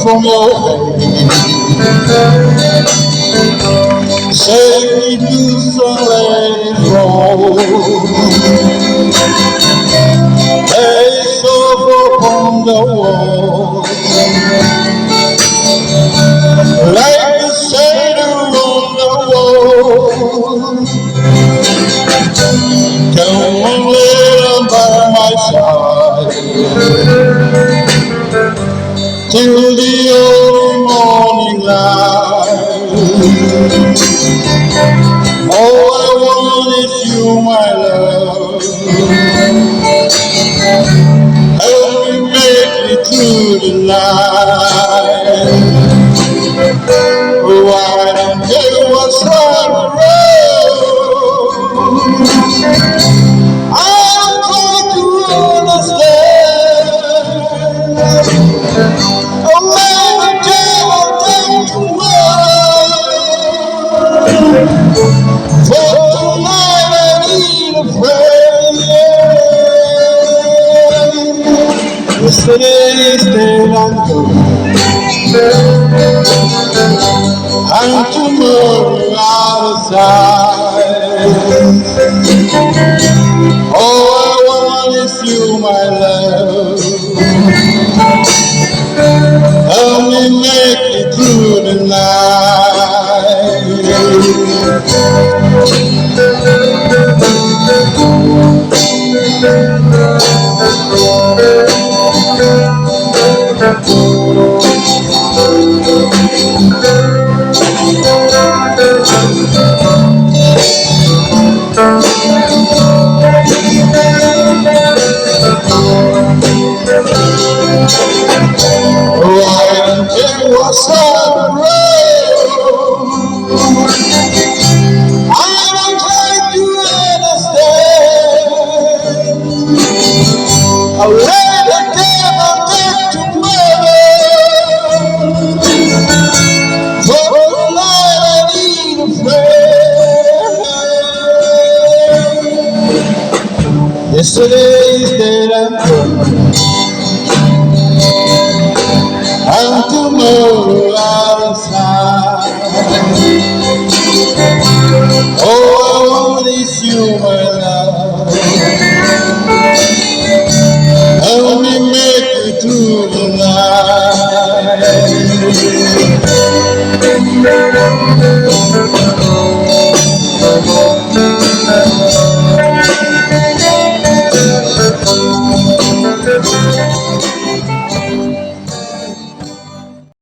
from your hand. Save me to some land road. Lace upon the wall, like the sailor on the wall. Come on, little by my side, till the early morning light. All I want is you, my love. Help me make it through the night. Oh, I don't care what's on the road. I'm trying to understand. Oh, man, I can't take tomorrow. For tonight I need a friend. Yesterday's dead and gone, and tomorrow out of sight. All I want is you, my love. Help me make it through the night. Oh, I don't care what's on the road. I don't try to understand. I'll let the devil take tomorrow. For tonight I need a friend. Yesterday's dead and gone, and tomorrow out of sight. Oh, I want is you, my love. Help me make it through the night.